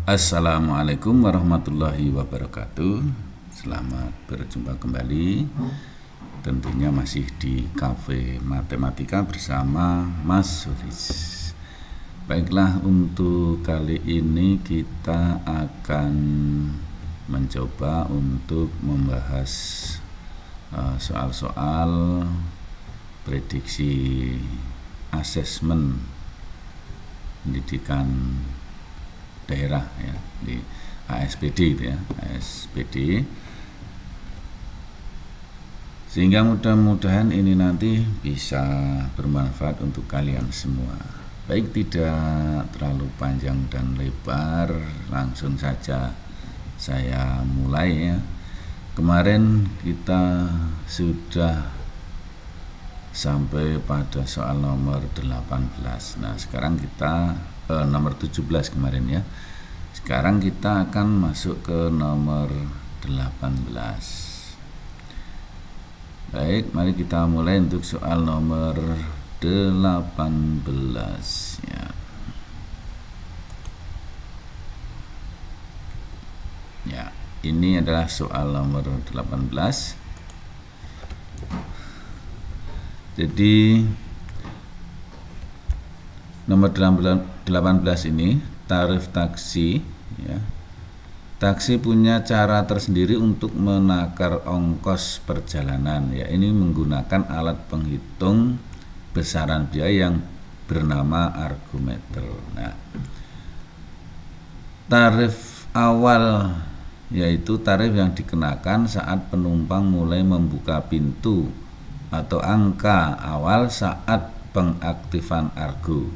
Assalamualaikum warahmatullahi wabarakatuh. Selamat berjumpa kembali. Tentunya masih di Cafe Matematika bersama Mas Sulis. Baiklah, untuk kali ini kita akan mencoba untuk membahas soal-soal prediksi asesmen pendidikan daerah ya, di ASPD gitu ya, ASPD, sehingga mudah-mudahan ini nanti bisa bermanfaat untuk kalian semua. Baik, tidak terlalu panjang dan lebar, langsung saja saya mulai ya. Kemarin kita sudah sampai pada soal nomor 18. Nah, sekarang kita nomor 17 kemarin ya. Sekarang kita akan masuk ke nomor 18. Baik, mari kita mulai untuk soal nomor 18 ya. Ya, ini adalah soal nomor 18. Jadi nomor 18 ini tarif taksi ya. Taksi punya cara tersendiri untuk menakar ongkos perjalanan ya. Ini menggunakan alat penghitung besaran biaya yang bernama argometer. Nah, tarif awal yaitu tarif yang dikenakan saat penumpang mulai membuka pintu atau angka awal saat pengaktifan argo.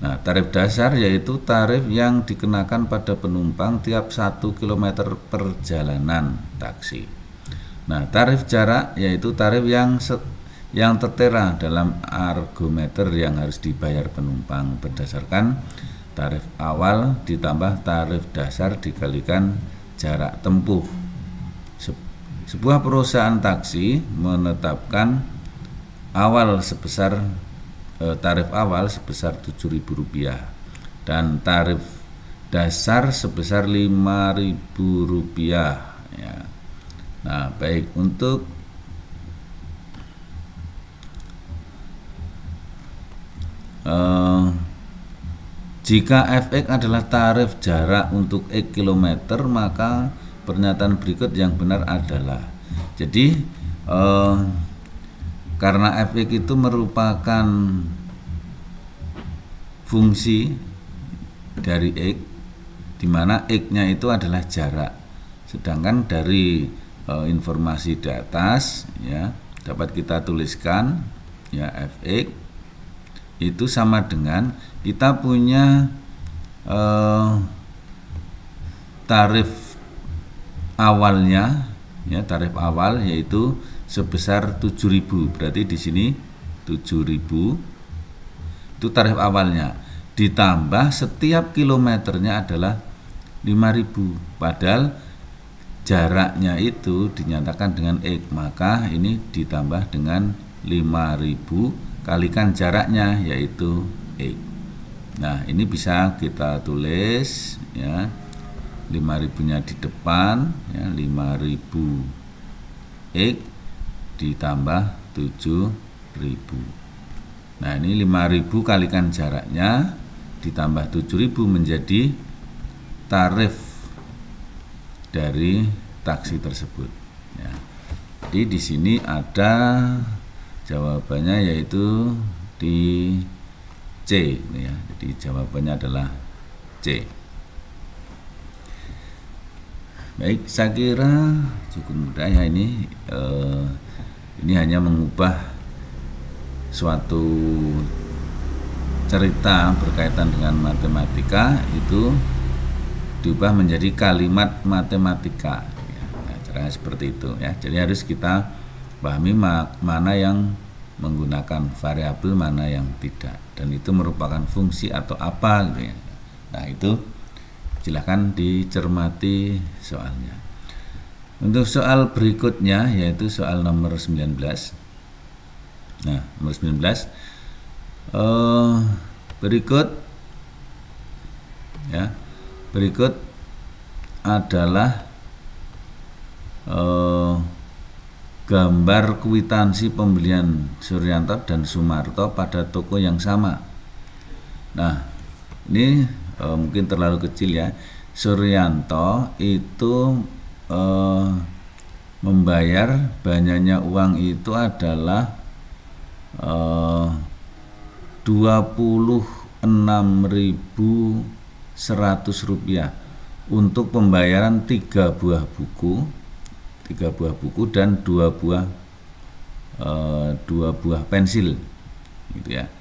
Nah, tarif dasar yaitu tarif yang dikenakan pada penumpang tiap 1 km perjalanan taksi. Nah, tarif jarak yaitu tarif yang tertera dalam argometer yang harus dibayar penumpang berdasarkan tarif awal ditambah tarif dasar dikalikan jarak tempuh. Sebuah perusahaan taksi menetapkan tarif awal sebesar Rp7.000 dan tarif dasar sebesar Rp5.000 ya. Nah, baik, untuk jika Fx adalah tarif jarak untuk X kilometer, maka pernyataan berikut yang benar adalah, jadi karena Fx itu merupakan fungsi dari X, di mana X-nya itu adalah jarak. Sedangkan dari informasi di atas ya, dapat kita tuliskan ya, Fx itu sama dengan kita punya tarif awalnya ya, tarif awal yaitu sebesar 7.000. Berarti di sini 7.000 itu tarif awalnya, ditambah setiap kilometernya adalah 5.000. Padahal jaraknya itu dinyatakan dengan X, maka ini ditambah dengan 5.000 kalikan jaraknya yaitu X. Nah, ini bisa kita tulis ya, 5.000-nya di depan ya, 5.000 X ditambah 7.000. Nah, ini 5.000 kalikan jaraknya ditambah 7.000 menjadi tarif dari taksi tersebut ya. Jadi di sini ada jawabannya yaitu di C ya. Jadi jawabannya adalah C. Baik, saya kira cukup mudah ya ini. Ini hanya mengubah suatu cerita berkaitan dengan matematika itu diubah menjadi kalimat matematika. Nah, caranya seperti itu ya. Jadi harus kita pahami mana yang menggunakan variabel, mana yang tidak, dan itu merupakan fungsi atau apa gitu ya. Nah, itu silahkan dicermati soalnya. Untuk soal berikutnya yaitu soal nomor 19. Nah, nomor 19 berikut adalah gambar kwitansi pembelian Suryanto dan Sumarto pada toko yang sama. Nah, ini mungkin terlalu kecil ya. Suryanto itu membayar banyaknya uang itu adalah 26.100 rupiah untuk pembayaran 3 buah buku dan 2 buah pensil gitu ya.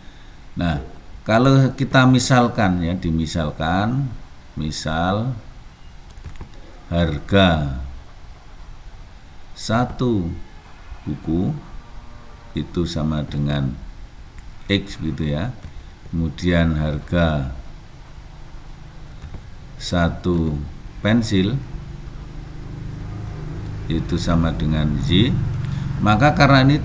Nah, kalau kita misalkan ya, misal harga 1 buku itu sama dengan X gitu ya. Kemudian harga 1 pensil itu sama dengan Y. Maka karena ini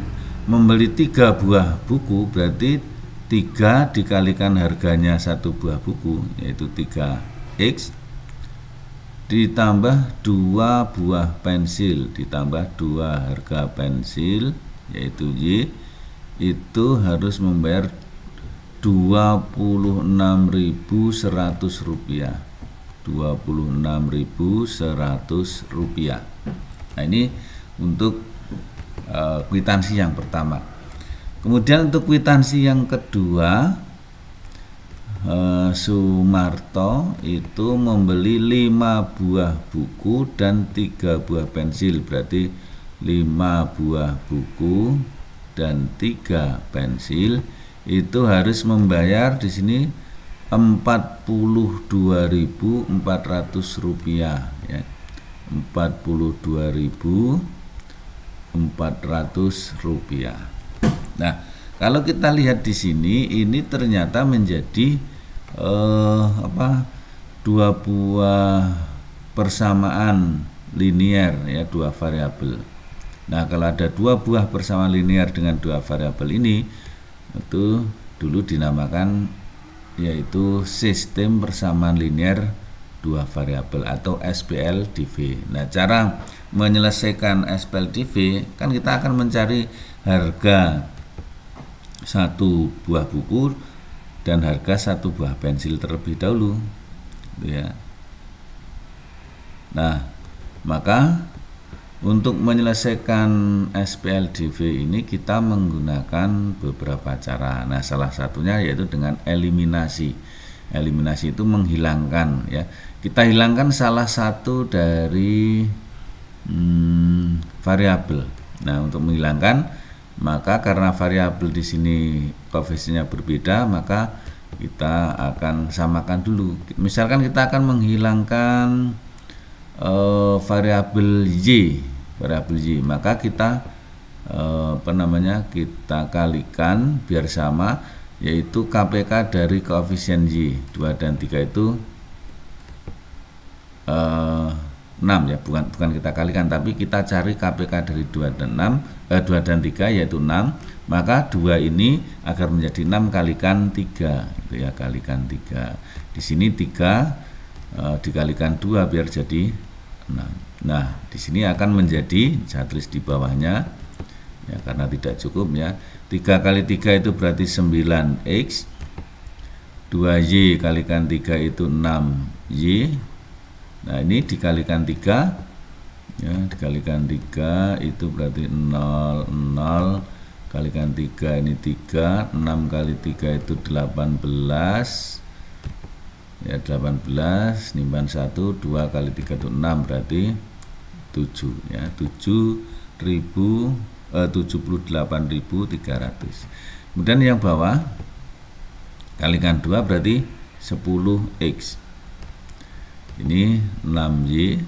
membeli 3 buah buku, berarti 3 dikalikan harganya 1 buah buku yaitu 3X ditambah 2 buah pensil ditambah 2 harga pensil yaitu Y, itu harus membayar 26.100 rupiah. 26.100 rupiah. Nah, ini untuk kwitansi yang pertama. Kemudian untuk kwitansi yang kedua, Sumarto itu membeli 5 buah buku dan 3 buah pensil, berarti 5 buah buku dan 3 pensil itu harus membayar di sini 42.400 rupiah ya. 42.400 rupiah. Nah, kalau kita lihat di sini, ini ternyata menjadi 2 buah persamaan linear ya, 2 variabel. Nah, kalau ada 2 buah persamaan linear dengan 2 variabel ini, itu dulu dinamakan yaitu sistem persamaan linear 2 variabel atau SPLDV. Nah, cara menyelesaikan SPLDV kan kita akan mencari harga 1 buah buku dan harga 1 buah pensil terlebih dahulu gitu ya. Nah, maka untuk menyelesaikan SPLDV ini kita menggunakan beberapa cara. Nah, salah satunya yaitu dengan eliminasi. Eliminasi itu menghilangkan ya. Kita hilangkan salah satu dari variabel. Nah, untuk menghilangkan, maka karena variabel di sini koefisiennya berbeda, maka kita akan samakan dulu. Misalkan kita akan menghilangkan variabel Y, maka kita kita kalikan biar sama, yaitu KPK dari koefisien Y 2 dan 3 itu 6 ya, bukan kita kalikan, tapi kita cari KPK dari 2 dan 3 yaitu 6. Maka 2 ini agar menjadi 6 kalikan 3 gitu ya, kalikan 3. Di sini 3 dikalikan 2 biar jadi 6. Nah, di sini akan menjadi, saya tulis di bawahnya ya, karena tidak cukup ya. 3 kali 3 itu berarti 9X. 2Y kalikan 3 itu 6Y. Nah, ini dikalikan 3 ya, dikalikan 3 itu berarti 0, 0 kalikan 3 ini 3, 6 kali 3 itu 18 ya, 18 nimban 1, 2 kali 3 itu 6 berarti 7 ya, 78.300. Kemudian yang bawah kalikan 2 berarti 10x. Ini 6y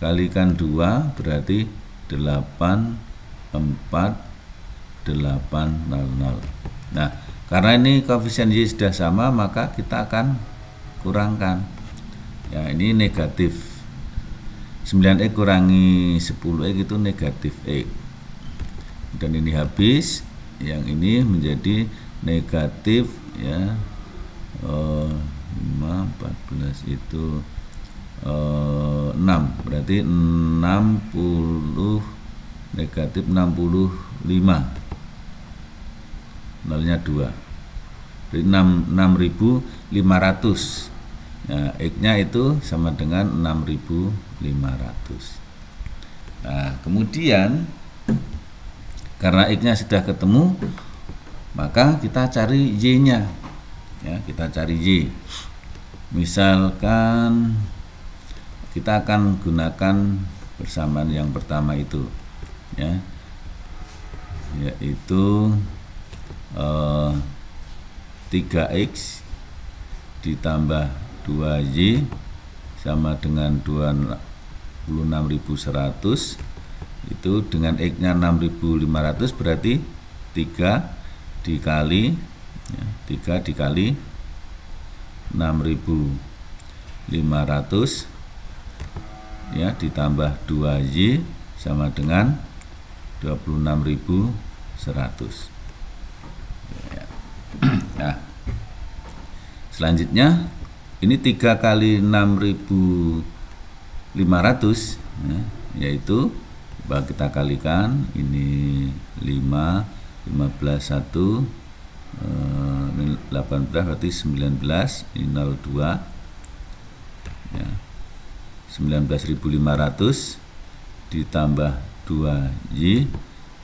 kalikan 2 berarti 84,800. Nah, karena ini koefisien y sudah sama, maka kita akan kurangkan. Ya, ini negatif. 9x kurangi 10x itu negatif x. Dan ini habis, yang ini menjadi negatif, ya. 5, 14 itu 6, berarti 60, negatif 65, nolnya 2, jadi 6.500. Nah, x-nya itu sama dengan 6.500. Nah, kemudian karena x-nya sudah ketemu, maka kita cari y-nya. Ya, kita cari y. Misalkan kita akan gunakan persamaan yang pertama itu, ya, yaitu 3x ditambah 2y sama dengan 26.100. Itu dengan x-nya 6.500 berarti 3 dikali, ya, 3 dikali 6.500, ya, ditambah 2y sama dengan 26.100. Ya. Nah, selanjutnya ini 3 kali 6.500, ya, yaitu kita kalikan, ini 5, 15, 1, 18 berarti 19, ini 02, ya, 19.500 ditambah 2y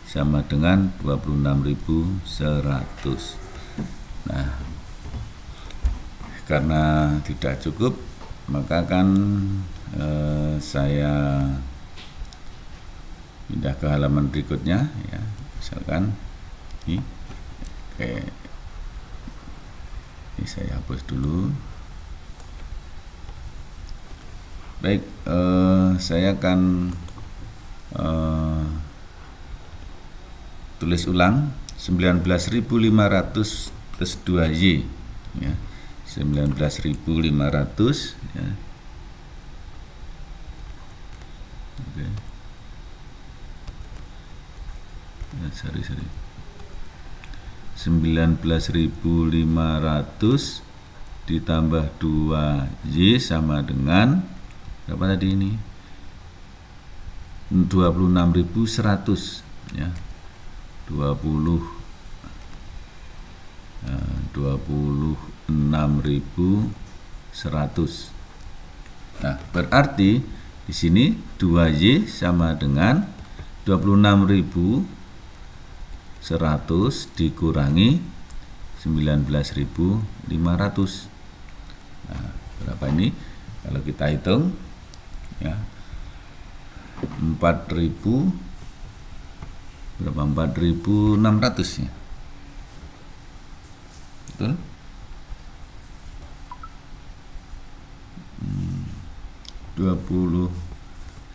sama dengan 26.100. Nah, karena tidak cukup, maka kan saya pindah ke halaman berikutnya, ya, misalkan ini, ini saya hapus dulu. Baik, saya akan tulis ulang 19.500 plus 2y, ya, 19.500, ya. Oke. Ya, sorry. 19.500 ditambah 2y sama dengan berapa tadi ini? 26.100, ya. 26.100. Nah, berarti di sini 2y sama dengan 26.100 dikurangi 19.500. Nah, berapa ini? Kalau kita hitung, ya, 4.000 berapa? 4.600, ya. Betul? 20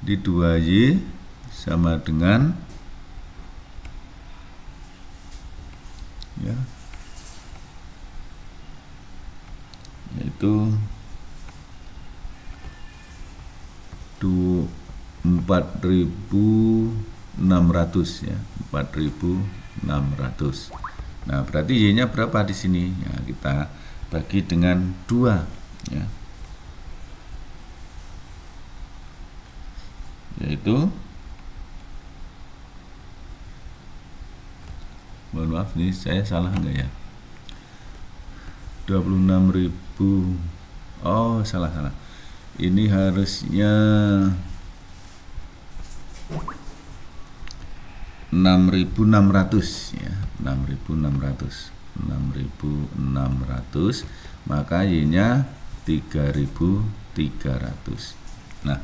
di 2y sama dengan, ya, yaitu 4.600, ya, 4.600. Nah, berarti y-nya berapa di sini? Ya, kita bagi dengan 2, ya, yaitu, mohon maaf nih, saya salah enggak ya? 26.000, oh, salah. Ini harusnya 6.600, ya, 6.600, maka y-nya 3.300. Nah,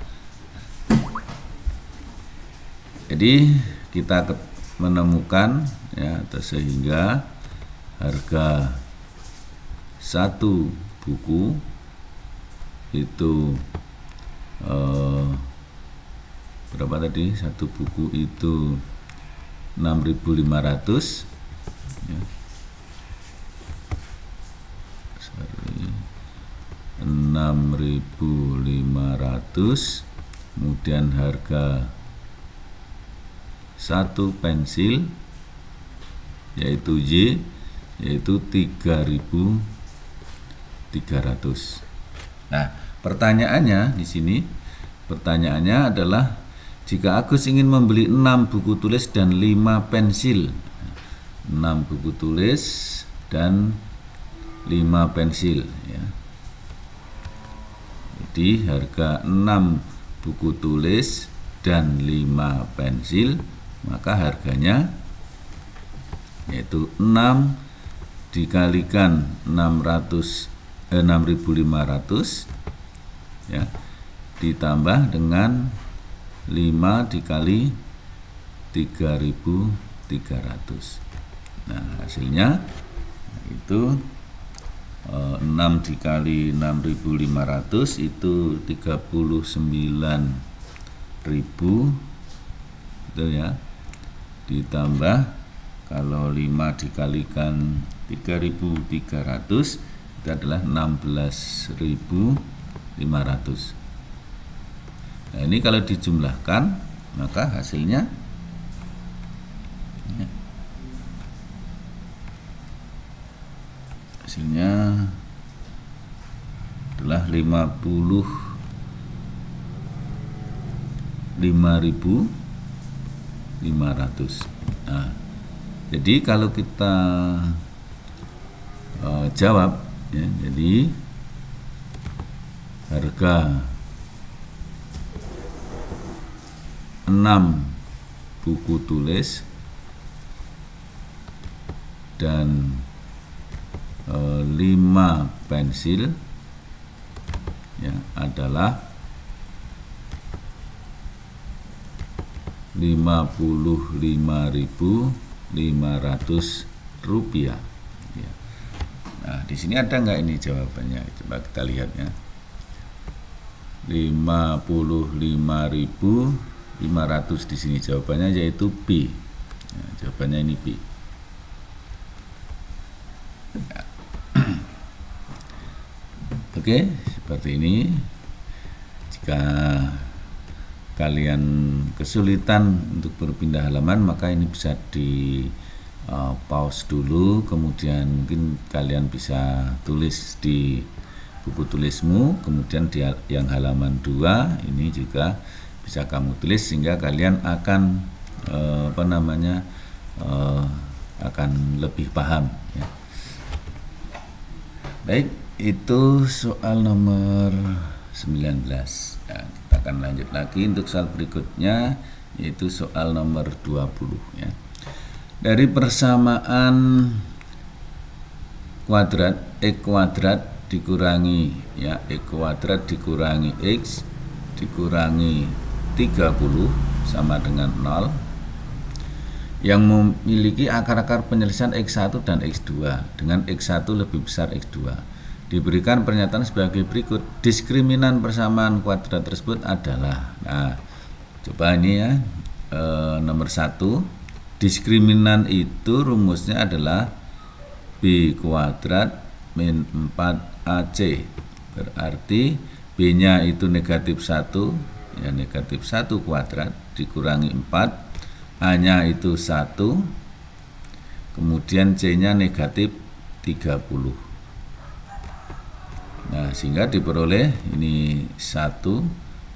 jadi kita menemukan, ya, atau sehingga harga satu buku itu berapa tadi? Satu buku itu 6.500 ya. 6.500, kemudian harga satu pensil yaitu Y yaitu 3.300. Nah, pertanyaannya di sini, pertanyaannya adalah jika Agus ingin membeli 6 buku tulis dan 5 pensil. 6 buku tulis dan 5 pensil ya. Jadi harga 6 buku tulis dan 5 pensil, maka harganya yaitu 6 dikalikan 6.500 ya, ditambah dengan 5 dikali 3.300. Nah, hasilnya itu 6 dikali 6.500 itu 39.000, betul ya, ditambah kalau 5 dikalikan 3.300 itu adalah 16.500. Nah, ini kalau dijumlahkan maka hasilnya ya, adalah 55.500. Nah, jadi kalau kita jawab ya, jadi harga 6 buku tulis dan 5 pensil ya adalah 55.500 rupiah ya. Nah, di sini ada nggak ini jawabannya? Coba kita lihat ya. 55.500 di sini jawabannya yaitu B. Ya, jawabannya ini B. Ya. Oke, seperti ini. Jika kalian kesulitan untuk berpindah halaman, maka ini bisa di pause dulu, kemudian mungkin kalian bisa tulis di buku tulismu, kemudian di yang halaman 2 ini juga bisa kamu tulis sehingga kalian akan akan lebih paham ya. Baik, itu soal nomor 19 ya. Kita akan lanjut lagi untuk soal berikutnya, yaitu soal nomor 20 ya. Dari persamaan kuadrat X kuadrat dikurangi ya, X kuadrat dikurangi X dikurangi 30 sama dengan 0 yang memiliki akar-akar penyelesaian X1 dan X2 dengan X1 lebih besar X2. Diberikan pernyataan sebagai berikut. Diskriminan persamaan kuadrat tersebut adalah, nah coba ini ya, nomor 1. Diskriminan itu rumusnya adalah B kuadrat min 4AC, berarti B nya itu negatif 1 ya, negatif 1 kuadrat dikurangi 4, A nya itu 1, kemudian C nya negatif 30. Nah, sehingga diperoleh ini 1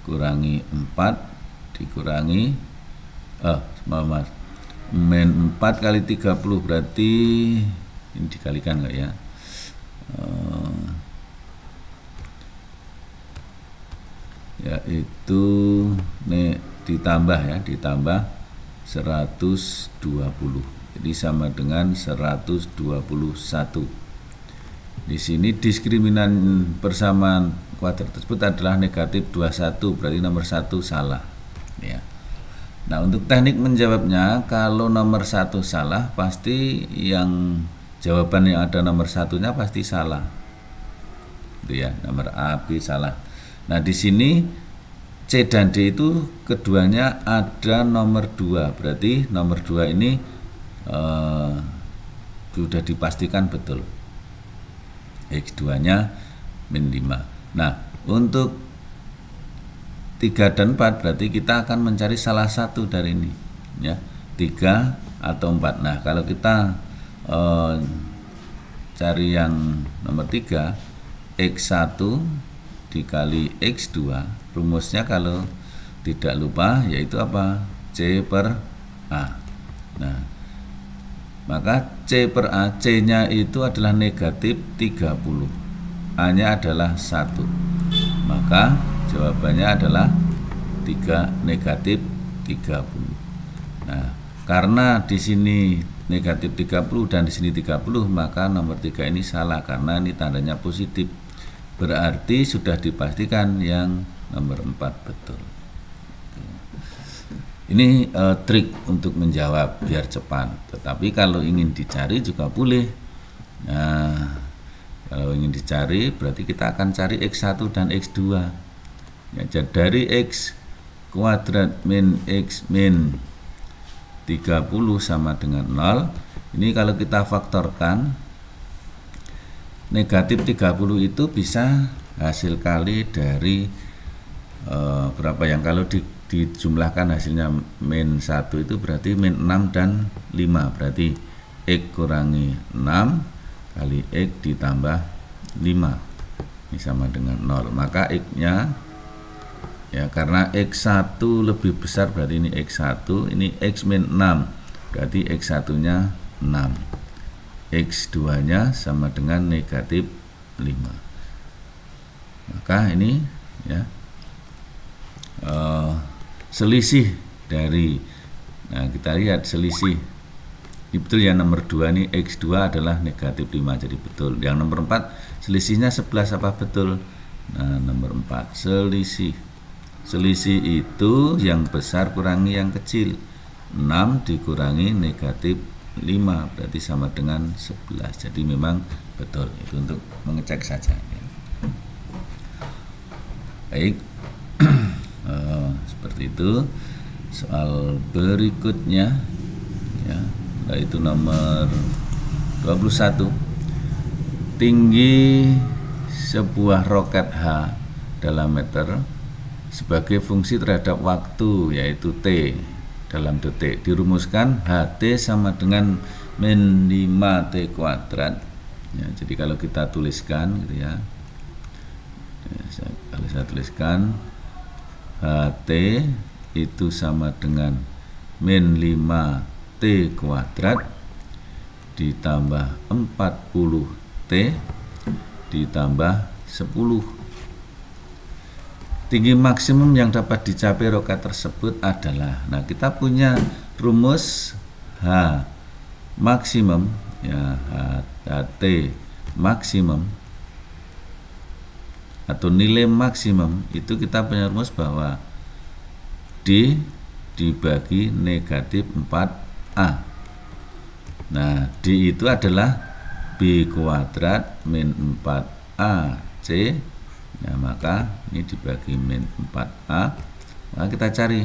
kurangi 4 dikurangi min 4 kali 30, berarti ini dikalikan enggak ya, yaitu ditambah ya, ditambah 120, jadi sama dengan 121. Di sini diskriminan persamaan kuadrat tersebut adalah negatif 21, berarti nomor 1 salah ya. Nah, untuk teknik menjawabnya, kalau nomor 1 salah pasti yang jawaban yang ada nomor satunya pasti salah. Gitu ya, nomor A, B salah. Nah, di sini C dan D itu keduanya ada nomor 2. Berarti nomor 2 ini sudah dipastikan betul. X2-nya min 5. Nah, untuk 3 dan 4 berarti kita akan mencari salah satu dari ini, ya, 3 atau 4. Nah, kalau kita cari yang nomor 3, X1 dikali X2, rumusnya kalau tidak lupa yaitu apa? C per A. Nah, maka C per A, C-nya itu adalah negatif 30, A-nya adalah 1. Maka jawabannya adalah 3 negatif 30. Nah, karena di sini negatif 30 dan di sini 30, maka nomor 3 ini salah karena ini tandanya positif. Berarti sudah dipastikan yang nomor 4 betul. Ini trik untuk menjawab biar cepat. Tetapi kalau ingin dicari juga boleh. Nah, kalau ingin dicari berarti kita akan cari X1 dan X2. Ya, jadi dari X kuadrat min X min 30 sama dengan 0. Ini kalau kita faktorkan, negatif 30 itu bisa hasil kali dari berapa yang kalau dijumlahkan hasilnya min 1 itu berarti min 6 dan 5. Berarti X kurangi 6 kali X ditambah 5. Ini sama dengan 0. Maka X-nya, ya, karena X1 lebih besar berarti ini X1, ini X min 6 berarti X1 nya 6, X2 nya sama dengan negatif 5. Maka ini, ya, selisih dari, nah kita lihat selisih ini betul ya, nomor 2 ini X2 adalah negatif 5, jadi betul. Yang nomor 4 selisihnya 11 apa betul? Nah, nomor 4 selisih itu yang besar kurangi yang kecil. 6 dikurangi negatif 5 berarti sama dengan 11. Jadi memang betul. Itu untuk mengecek saja. Baik. Seperti itu. Soal berikutnya, ya, yaitu nomor 21. Tinggi sebuah roket H dalam meter sebagai fungsi terhadap waktu yaitu T dalam detik dirumuskan HT sama dengan min 5T kuadrat. Ya, jadi kalau kita tuliskan gitu ya, kalau saya tuliskan HT itu sama dengan min 5T kuadrat ditambah 40T ditambah 10. Tinggi maksimum yang dapat dicapai roket tersebut adalah, nah kita punya rumus H maksimum, ya, HT maksimum atau nilai maksimum itu kita punya rumus bahwa D dibagi negatif 4A. Nah, D itu adalah B kuadrat min 4AC. Nah, maka ini dibagi min 4A. Maka kita cari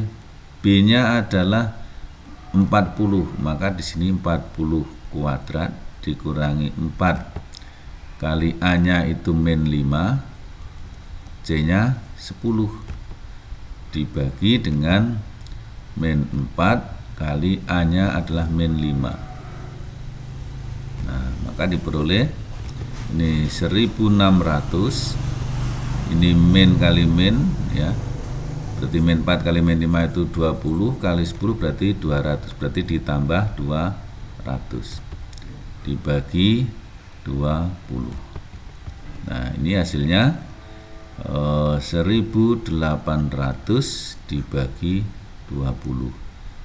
B-nya adalah 40. Maka di sini 40 kuadrat dikurangi 4 kali A-nya itu min 5, C-nya 10 dibagi dengan min 4 kali A-nya adalah min 5. Nah, maka diperoleh ini 1600. Ini min kali min, ya. Berarti min 4 kali min 5 itu 20 kali 10 berarti 200. Berarti ditambah 200 dibagi 20. Nah, ini hasilnya 1800 dibagi 20.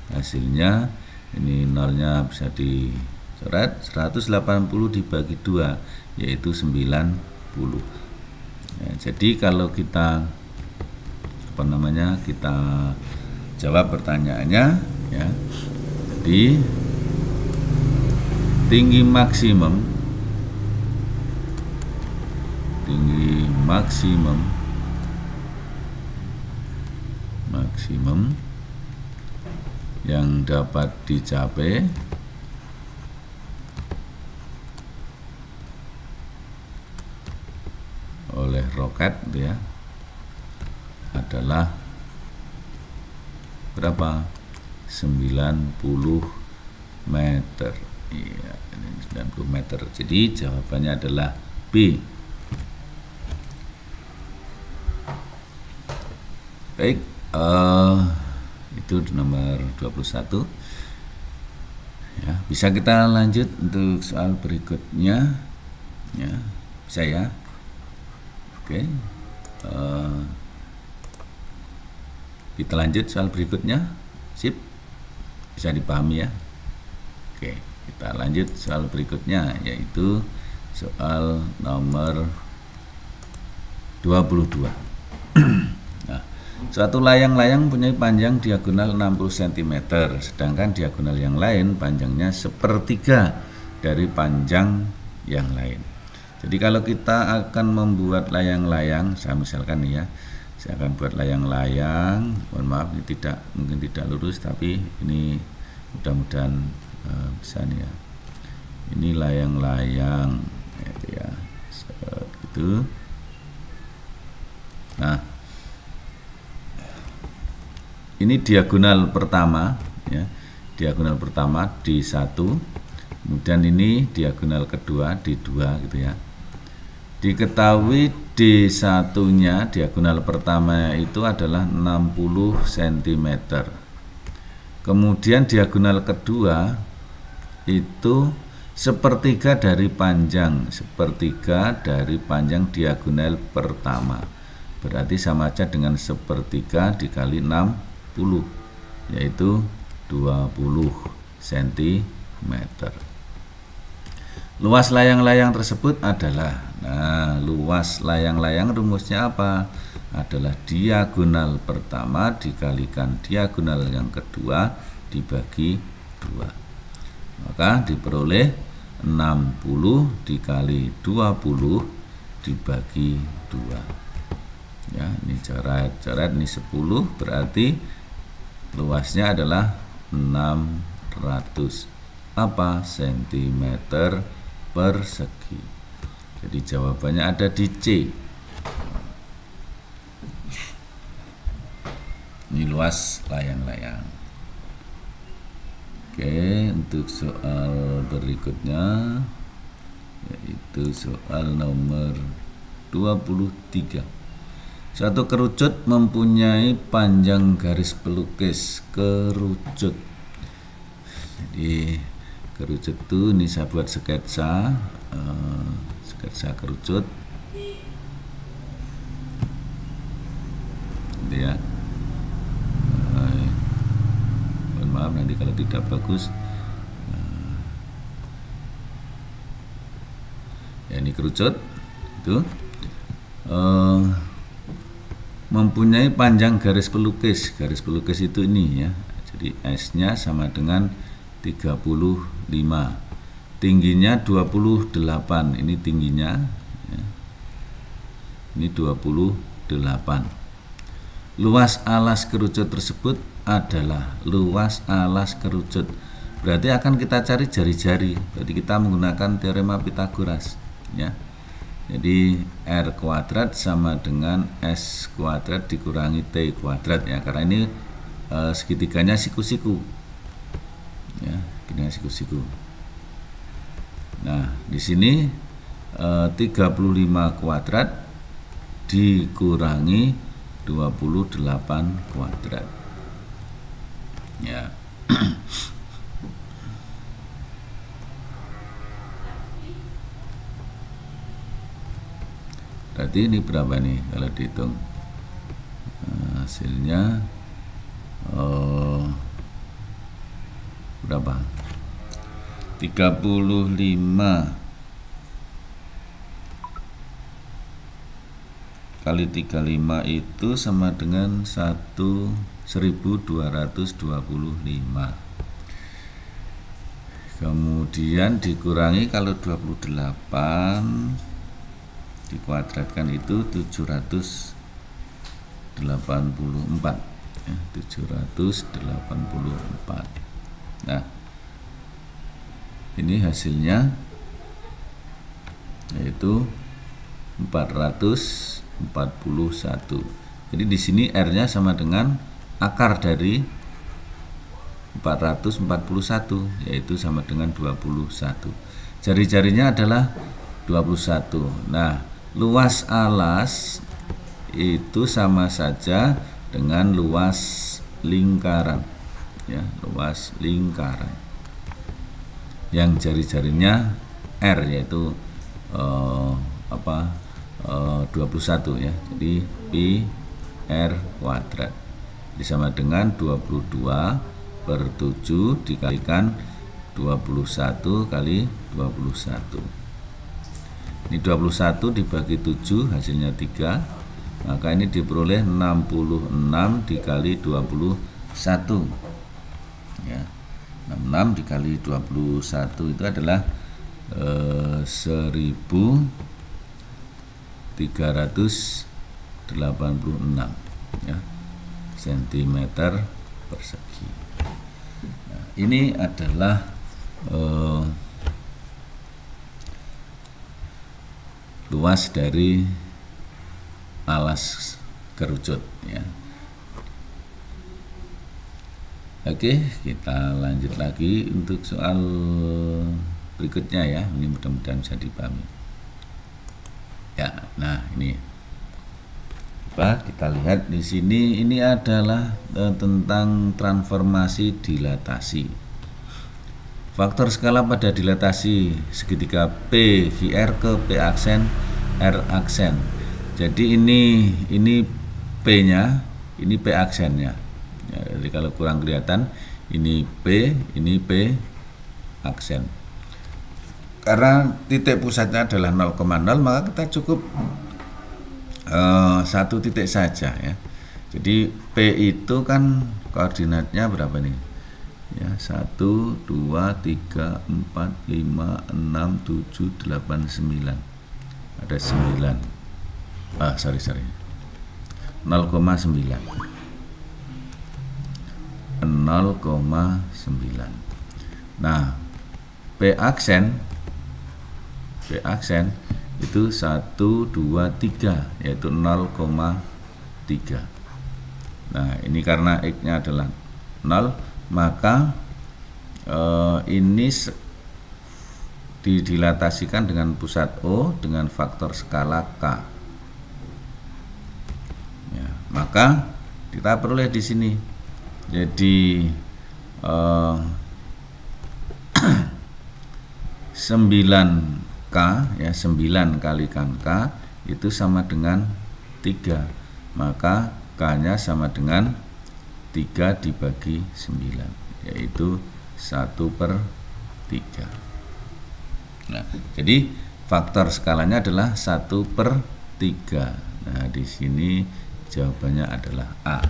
Hasilnya ini nolnya bisa dicoret, 180 dibagi 2 yaitu 90. Ya, jadi kalau kita kita jawab pertanyaannya, ya. Jadi tinggi maksimum yang dapat dicapai oleh roket ya adalah berapa? 90 meter. Iya, ini 90 meter. Jadi jawabannya adalah B. Baik, itu nomor 21. Ya, bisa kita lanjut untuk soal berikutnya. Ya, bisa ya. Oke. Kita lanjut soal berikutnya. Sip. Bisa dipahami ya. Oke, kita lanjut soal berikutnya, yaitu soal nomor 22. Nah, suatu layang-layang punya panjang diagonal 60 cm, sedangkan diagonal yang lain panjangnya sepertiga dari panjang yang lain. Jadi kalau kita akan membuat layang-layang, saya misalkan nih ya, saya akan buat layang-layang. Mohon maaf, ini mungkin tidak lurus, tapi ini mudah-mudahan bisa nih ya. Ini layang-layang, gitu ya, gitu. Nah, ini diagonal pertama, ya, diagonal pertama di 1, kemudian ini diagonal kedua di 2, gitu ya. Diketahui D1-nya, diagonal pertama itu adalah 60 cm. Kemudian diagonal kedua itu sepertiga dari panjang diagonal pertama. Berarti sama aja dengan sepertiga dikali 60, yaitu 20 cm. Luas layang-layang tersebut adalah, nah, luas layang-layang rumusnya apa? Adalah diagonal pertama dikalikan diagonal yang kedua dibagi 2. Maka diperoleh 60 dikali 20 dibagi 2. Ya, ini coret-coret, ini 10, berarti luasnya adalah 600 cm persegi. Jadi jawabannya ada di C. Ini luas layang-layang. Oke, untuk soal berikutnya, yaitu soal nomor 23. Suatu kerucut mempunyai panjang garis pelukis kerucut. Jadi kerucut itu, ini saya buat sketsa, sketsa kerucut, gitu ya. Mohon maaf nanti kalau tidak bagus. Ya, ini kerucut itu mempunyai panjang garis pelukis. Garis pelukis itu ini ya. Jadi S-nya sama dengan 35, tingginya 28, ini tingginya ya. Ini 28. Luas alas kerucut tersebut adalah, luas alas kerucut berarti akan kita cari jari-jari, berarti kita menggunakan teorema Pythagoras ya. Jadi R kuadrat sama dengan S kuadrat dikurangi T kuadrat ya, karena ini segitiganya siku-siku ya, ini siku-siku. Nah, di sini 35 kuadrat dikurangi 28 kuadrat. Ya. Berarti ini berapa nih kalau dihitung? Hasilnya berapa? 35 kali 35 itu sama dengan 1225. kemudian dikurangi kalau 28 dikuadratkan itu 784 ya, 784. Nah, ini hasilnya yaitu 441. Jadi di sini R-nya sama dengan akar dari 441, yaitu sama dengan 21. Jari-jarinya adalah 21. Nah, luas alas itu sama saja dengan luas lingkaran, ya, luas lingkaran. Yang jari-jarinya R, yaitu 21 ya. Jadi pi R kuadrat sama dengan 22 per 7 dikalikan 21 kali 21. Ini 21 dibagi 7 hasilnya 3. Maka ini diperoleh 66 dikali 21. Ya. 66 dikali 21 itu adalah 1386 ya, sentimeter persegi. Nah, ini adalah luas dari alas kerucut ya. Oke, kita lanjut lagi untuk soal berikutnya ya. Ini mudah-mudahan bisa dipahami. Ya, nah ini kita lihat di sini, ini adalah tentang transformasi dilatasi. Faktor skala pada dilatasi segitiga P VR ke P aksen R aksen. Jadi ini P-nya, ini P aksennya. Ya, jadi kalau kurang kelihatan, ini P aksen. Karena titik pusatnya adalah 0,0, maka kita cukup satu titik saja ya. Jadi P itu kan koordinatnya berapa nih? Ya, 1, 2, 3, 4, 5, 6, 7, 8, 9. Ada 9. 0,9. 0,9. Nah, P aksen itu 1, 2, 3, yaitu 0,3. Nah, ini karena X-nya adalah 0, maka ini didilatasikan dengan pusat O dengan faktor skala K. Ya, maka kita peroleh di sini. Jadi 9K ya, 9 kalikan K itu sama dengan 3. Maka K-nya sama dengan 3 dibagi 9, yaitu 1/3. Nah, jadi faktor skalanya adalah 1/3. Nah, di sini jawabannya adalah A.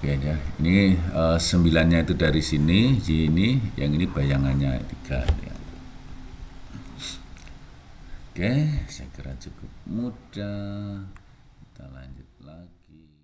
Oke ya, ini 9-nya itu dari sini, ini yang ini bayangannya 3 ya. Oke, saya kira cukup mudah. Kita lanjut lagi.